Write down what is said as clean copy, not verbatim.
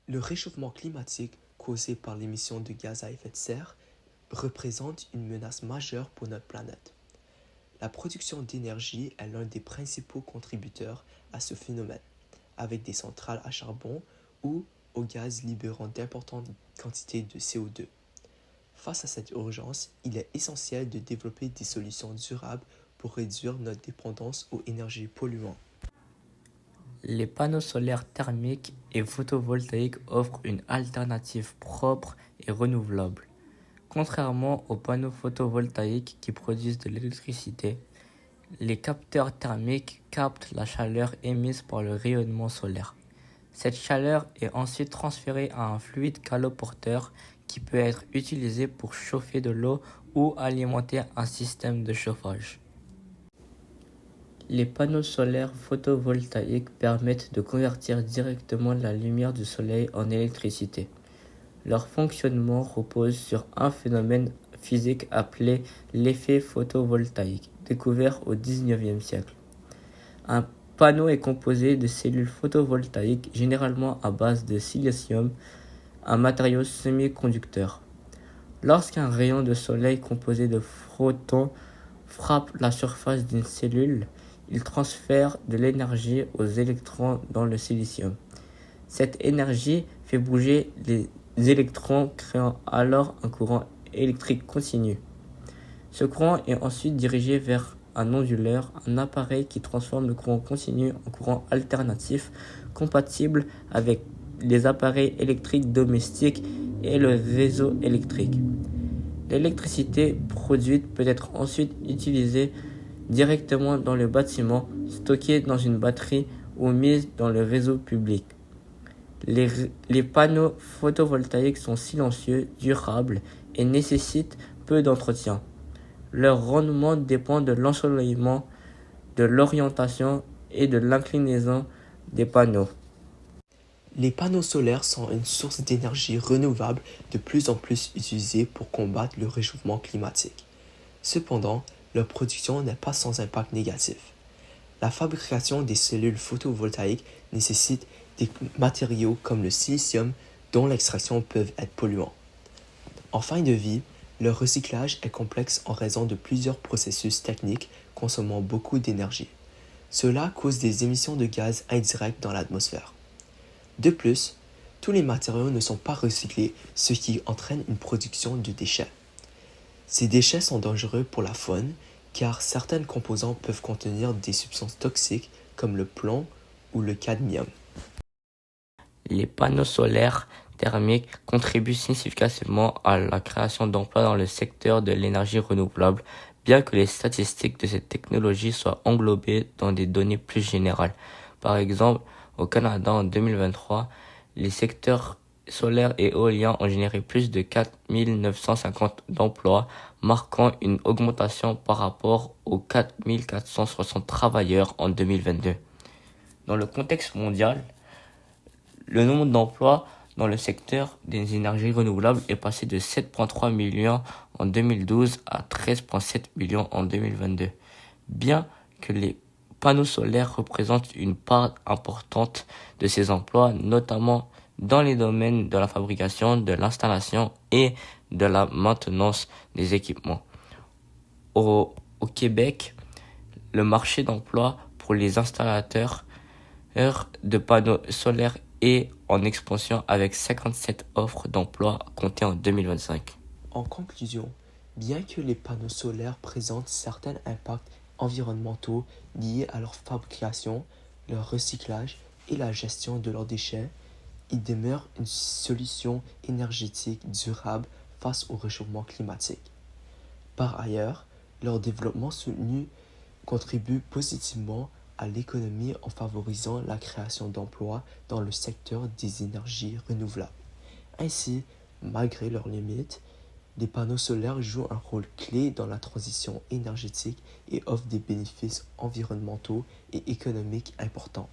Le réchauffement climatique causé par l'émission de gaz à effet de serre représente une menace majeure pour notre planète. La production d'énergie est l'un des principaux contributeurs à ce phénomène, avec des centrales à charbon ou au gaz libérant d'importantes quantités de CO2. Face à cette urgence, il est essentiel de développer des solutions durables pour réduire notre dépendance aux énergies polluantes. Les panneaux solaires thermiques et photovoltaïques offrent une alternative propre et renouvelable. Contrairement aux panneaux photovoltaïques qui produisent de l'électricité, les capteurs thermiques captent la chaleur émise par le rayonnement solaire. Cette chaleur est ensuite transférée à un fluide caloporteur qui peut être utilisé pour chauffer de l'eau ou alimenter un système de chauffage. Les panneaux solaires photovoltaïques permettent de convertir directement la lumière du soleil en électricité. Leur fonctionnement repose sur un phénomène physique appelé l'effet photovoltaïque, découvert au XIXe siècle. Un panneau est composé de cellules photovoltaïques généralement à base de silicium, un matériau semi-conducteur. Lorsqu'un rayon de soleil composé de photons frappe la surface d'une cellule, il transfère de l'énergie aux électrons dans le silicium. Cette énergie fait bouger les électrons, créant alors un courant électrique continu. Ce courant est ensuite dirigé vers un onduleur, un appareil qui transforme le courant continu en courant alternatif, compatible avec les appareils électriques domestiques et le réseau électrique. L'électricité produite peut être ensuite utilisée directement dans le bâtiment, stockée dans une batterie ou mise dans le réseau public. Les panneaux photovoltaïques sont silencieux, durables et nécessitent peu d'entretien. Leur rendement dépend de l'ensoleillement, de l'orientation et de l'inclinaison des panneaux. Les panneaux solaires sont une source d'énergie renouvelable de plus en plus utilisée pour combattre le réchauffement climatique. Cependant, leur production n'est pas sans impact négatif. La fabrication des cellules photovoltaïques nécessite des matériaux comme le silicium dont l'extraction peut être polluante. En fin de vie, leur recyclage est complexe en raison de plusieurs processus techniques consommant beaucoup d'énergie. Cela cause des émissions de gaz indirects dans l'atmosphère. De plus, tous les matériaux ne sont pas recyclés, ce qui entraîne une production de déchets. Ces déchets sont dangereux pour la faune car certains composants peuvent contenir des substances toxiques comme le plomb ou le cadmium. Les panneaux solaires thermiques contribuent significativement à la création d'emplois dans le secteur de l'énergie renouvelable, bien que les statistiques de cette technologie soient englobées dans des données plus générales. Par exemple, au Canada en 2023, les secteurs solaires et éoliens ont généré plus de 4 950 d'emplois, marquant une augmentation par rapport aux 4 460 travailleurs en 2022. Dans le contexte mondial, le nombre d'emplois dans le secteur des énergies renouvelables est passé de 7,3 millions en 2012 à 13,7 millions en 2022. Bien que les panneaux solaires représentent une part importante de ces emplois, notamment dans les domaines de la fabrication, de l'installation et de la maintenance des équipements. Au Québec, le marché d'emploi pour les installateurs de panneaux solaires est en expansion avec 57 offres d'emploi comptées en 2025. En conclusion, bien que les panneaux solaires présentent certains impacts environnementaux liés à leur fabrication, leur recyclage et la gestion de leurs déchets, ils demeurent une solution énergétique durable face au réchauffement climatique. Par ailleurs, leur développement soutenu contribue positivement à l'économie en favorisant la création d'emplois dans le secteur des énergies renouvelables. Ainsi, malgré leurs limites, les panneaux solaires jouent un rôle clé dans la transition énergétique et offrent des bénéfices environnementaux et économiques importants.